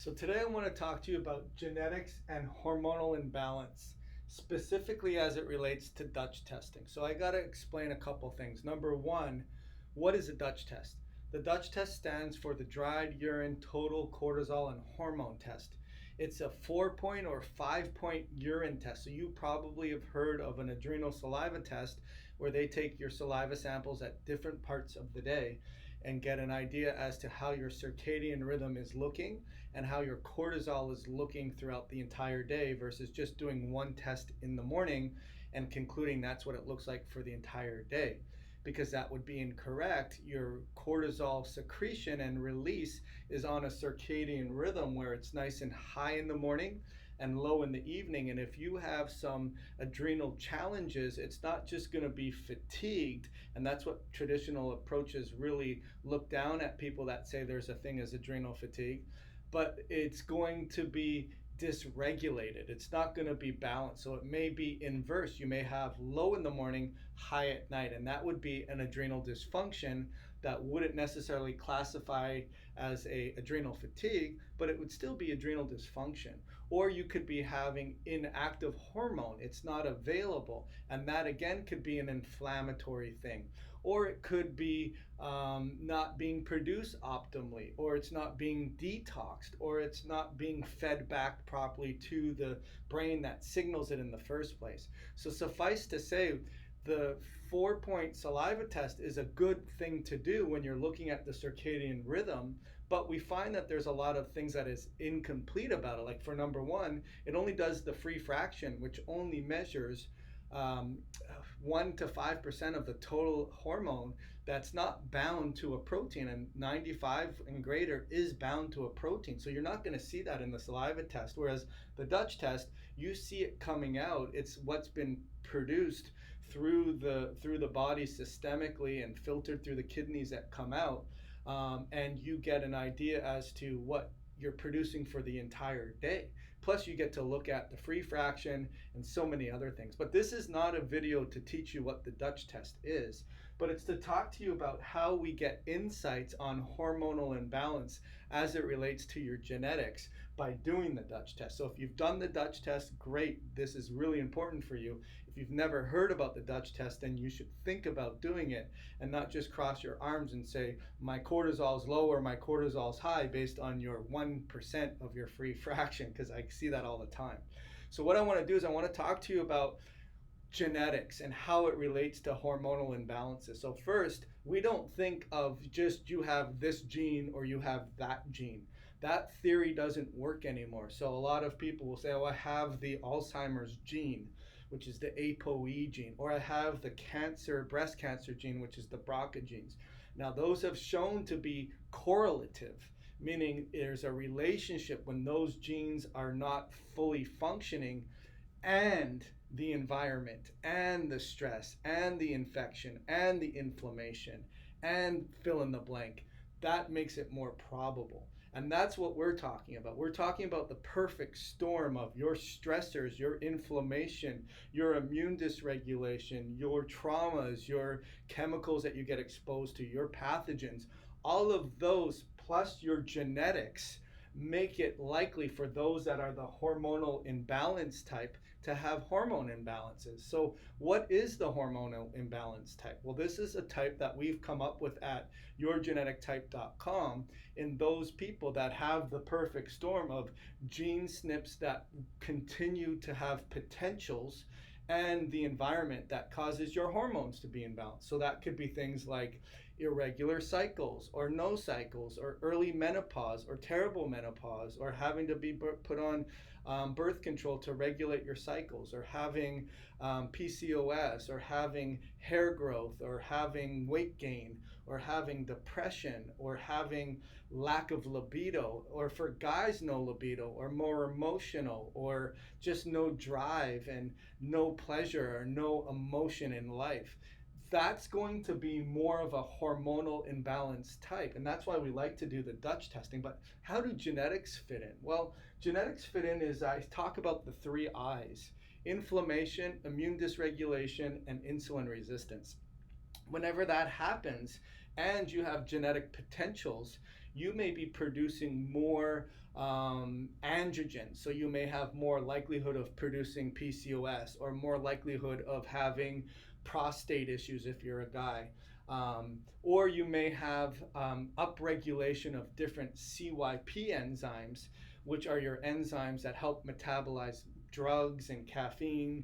So today I want to talk to you about genetics and hormonal imbalance, specifically as it relates to Dutch testing. So I got to explain a couple things. Number one, what is a Dutch test? The Dutch test stands for the dried urine total cortisol and hormone test. It's a 4-point or 5-point urine test. So you probably have heard of an adrenal saliva test where they take your saliva samples at different parts of the day and get an idea as to how your circadian rhythm is looking and how your cortisol is looking throughout the entire day versus just doing one test in the morning and concluding that's what it looks like for the entire day, because that would be incorrect. Your cortisol secretion and release is on a circadian rhythm where it's nice and high in the morning and low in the evening. And if you have some adrenal challenges, it's not just going to be fatigued. And that's what traditional approaches really look down at people that say there's a thing as adrenal fatigue, but it's going to be dysregulated. It's not going to be balanced. So it may be inverse. You may have low in the morning, high at night, and that would be an adrenal dysfunction that wouldn't necessarily classify as a adrenal fatigue, but it would still be adrenal dysfunction. Or you could be having inactive hormone. It's not available, and that again could be an inflammatory thing. Or it could be not being produced optimally, or it's not being detoxed, or it's not being fed back properly to the brain that signals it in the first place. So suffice to say, the 4-point saliva test is a good thing to do when you're looking at the circadian rhythm, but we find that there's a lot of things that is incomplete about it. Like for number one, it only does the free fraction, which only measures 1 to 5% of the total hormone that's not bound to a protein, and 95 and greater is bound to a protein. So you're not going to see that in the saliva test, whereas the Dutch test, you see it coming out. It's what's been produced through the body systemically and filtered through the kidneys that come out, and you get an idea as to what you're producing for the entire day. Plus you get to look at the free fraction and so many other things. But this is not a video to teach you what the Dutch test is, but it's to talk to you about how we get insights on hormonal imbalance as it relates to your genetics by doing the Dutch test. So if you've done the Dutch test, great. This is really important for you. If you've never heard about the Dutch test, then you should think about doing it and not just cross your arms and say, my cortisol is low or my cortisol is high based on your 1% of your free fraction, because I see that all the time. So what I want to do is I want to talk to you about genetics and how it relates to hormonal imbalances. So first, we don't think of just you have this gene or you have that gene. That theory doesn't work anymore. So a lot of people will say, oh, I have the Alzheimer's gene, which is the ApoE gene, or I have the breast cancer gene, which is the BRCA genes. Now those have shown to be correlative, meaning there's a relationship when those genes are not fully functioning, and the environment and the stress and the infection and the inflammation and fill in the blank, that makes it more probable. And that's what we're talking about. We're talking about the perfect storm of your stressors, your inflammation, your immune dysregulation, your traumas, your chemicals that you get exposed to, your pathogens. All of those plus your genetics make it likely for those that are the hormonal imbalance type to have hormone imbalances. So what is the hormonal imbalance type? Well, this is a type that we've come up with at yourgenetictype.com in those people that have the perfect storm of gene SNPs that continue to have potentials and the environment that causes your hormones to be imbalanced. So that could be things like irregular cycles or no cycles or early menopause or terrible menopause or having to be put on birth control to regulate your cycles, or having PCOS, or having hair growth, or having weight gain, or having depression, or having lack of libido, or for guys no libido, or more emotional, or just no drive and no pleasure or no emotion in life. That's going to be more of a hormonal imbalance type. And that's why we like to do the Dutch testing. But how do genetics fit in? Well, genetics fit in is I talk about the 3 I's: inflammation, immune dysregulation, and insulin resistance. Whenever that happens and you have genetic potentials, you may be producing more androgen. So you may have more likelihood of producing PCOS, or more likelihood of having prostate issues if you're a guy. Or you may have upregulation of different CYP enzymes, which are your enzymes that help metabolize drugs and caffeine,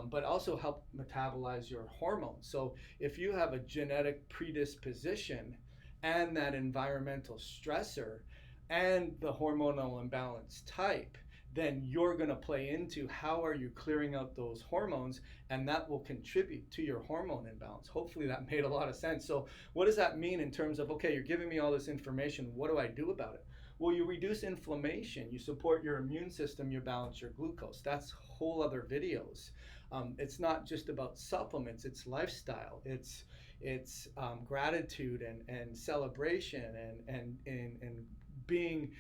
but also help metabolize your hormones. So if you have a genetic predisposition and that environmental stressor and the hormonal imbalance type, then you're going to play into how are you clearing out those hormones, and that will contribute to your hormone imbalance. Hopefully that made a lot of sense. So what does that mean in terms of, okay, you're giving me all this information, what do I do about it? Well, you reduce inflammation, you support your immune system, you balance your glucose. That's whole other videos. It's not just about supplements, it's lifestyle, it's gratitude and celebration and being,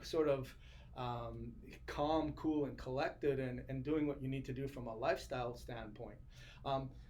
sort of calm, cool, and collected, and doing what you need to do from a lifestyle standpoint.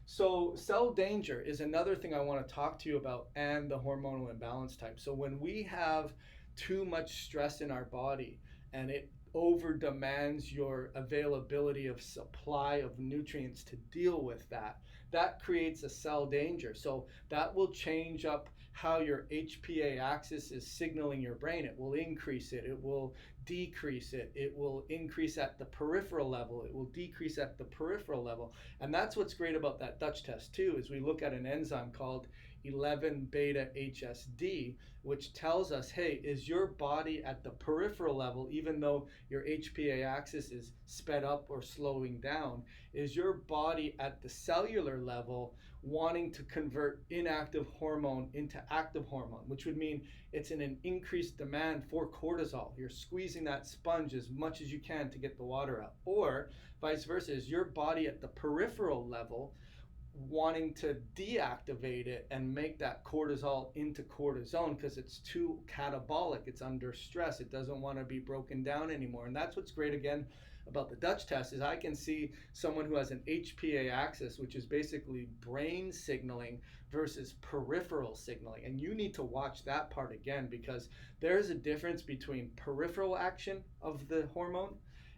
So cell danger is another thing I want to talk to you about, and the hormonal imbalance type. So when we have too much stress in our body and it over demands your availability of supply of nutrients to deal with that, that creates a cell danger. So that will change up how your HPA axis is signaling your brain. It will increase it, it will decrease it, it will increase at the peripheral level, it will decrease at the peripheral level. And that's what's great about that Dutch test too, is we look at an enzyme called 11 beta HSD, which tells us, hey, is your body at the peripheral level, even though your HPA axis is sped up or slowing down, is your body at the cellular level wanting to convert inactive hormone into active hormone, which would mean it's in an increased demand for cortisol. You're squeezing that sponge as much as you can to get the water out. Or vice versa, is your body at the peripheral level wanting to deactivate it and make that cortisol into cortisone because it's too catabolic, it's under stress, it doesn't want to be broken down anymore. And that's what's great again about the Dutch test, is I can see someone who has an HPA axis, which is basically brain signaling versus peripheral signaling. And you need to watch that part again, because there's a difference between peripheral action of the hormone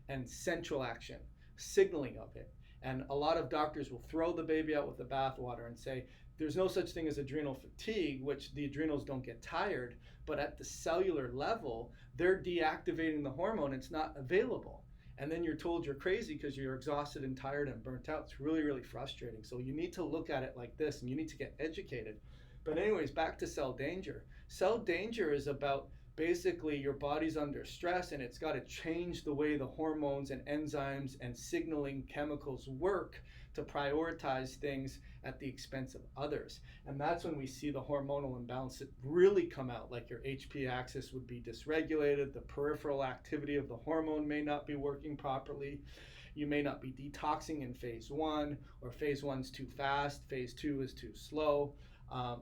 and central action, signaling of it. And a lot of doctors will throw the baby out with the bathwater and say, there's no such thing as adrenal fatigue, which the adrenals don't get tired, but at the cellular level, they're deactivating the hormone, it's not available. And then you're told you're crazy because you're exhausted and tired and burnt out. It's really, really frustrating. So you need to look at it like this, and you need to get educated. But anyways, back to cell danger. Cell danger is about basically your body's under stress, and it's got to change the way the hormones and enzymes and signaling chemicals work to prioritize things at the expense of others. And that's when we see the hormonal imbalance really come out, like your HPA axis would be dysregulated, the peripheral activity of the hormone may not be working properly, you may not be detoxing in phase 1, or phase 1's too fast, phase 2 is too slow.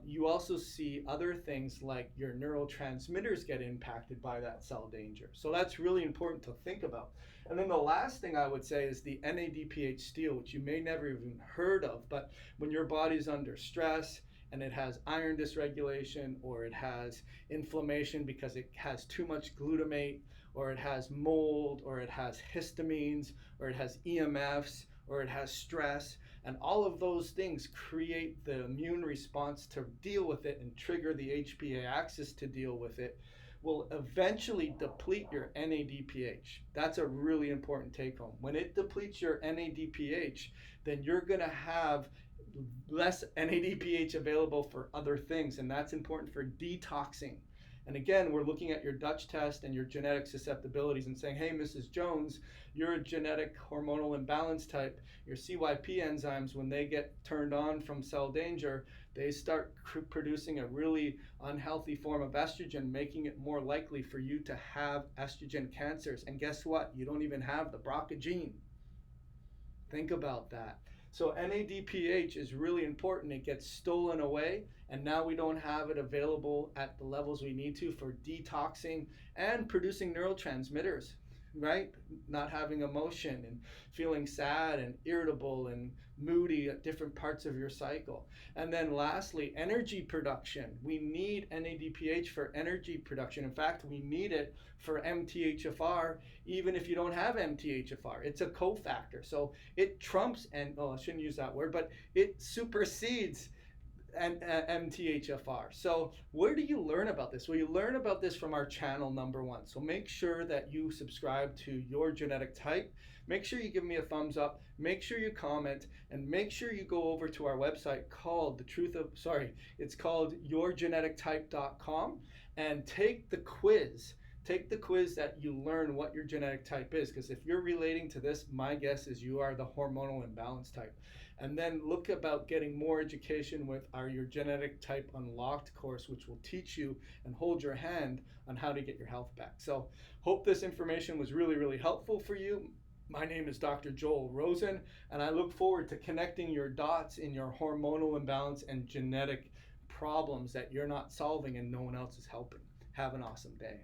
You also see other things like your neurotransmitters get impacted by that cell danger. So that's really important to think about. And then the last thing I would say is the NADPH steal, which you may never even heard of, but when your body's under stress and it has iron dysregulation, or it has inflammation because it has too much glutamate, or it has mold, or it has histamines, or it has EMFs, or it has stress, and all of those things create the immune response to deal with it and trigger the HPA axis to deal with it, will eventually deplete your NADPH. That's a really important take home. When it depletes your NADPH, then you're going to have less NADPH available for other things, and that's important for detoxing. And again, we're looking at your Dutch test and your genetic susceptibilities and saying, hey, Mrs. Jones, you're a genetic hormonal imbalance type. Your CYP enzymes, when they get turned on from cell danger, they start producing a really unhealthy form of estrogen, making it more likely for you to have estrogen cancers. And guess what? You don't even have the BRCA gene. Think about that. So NADPH is really important. It gets stolen away, and now we don't have it available at the levels we need to for detoxing and producing neurotransmitters. right? Not having emotion and feeling sad and irritable and moody at different parts of your cycle. And then lastly, energy production. We need NADPH for energy production. In fact, we need it for MTHFR, even if you don't have MTHFR. It's a cofactor. So it trumps, and I shouldn't use that word, but it supersedes and MTHFR. So where do you learn about this? Well, you learn about this from our channel #1. So make sure that you subscribe to Your Genetic Type. Make sure you give me a thumbs up. Make sure you comment, and make sure you go over to our website called it's called yourgenetictype.com, and take the quiz. Take the quiz that you learn what your genetic type is, because if you're relating to this, my guess is you are the hormonal imbalance type. And then look about getting more education with our Your Genetic Type Unlocked course, which will teach you and hold your hand on how to get your health back. So hope this information was really, really helpful for you. My name is Dr. Joel Rosen, and I look forward to connecting your dots in your hormonal imbalance and genetic problems that you're not solving and no one else is helping. Have an awesome day.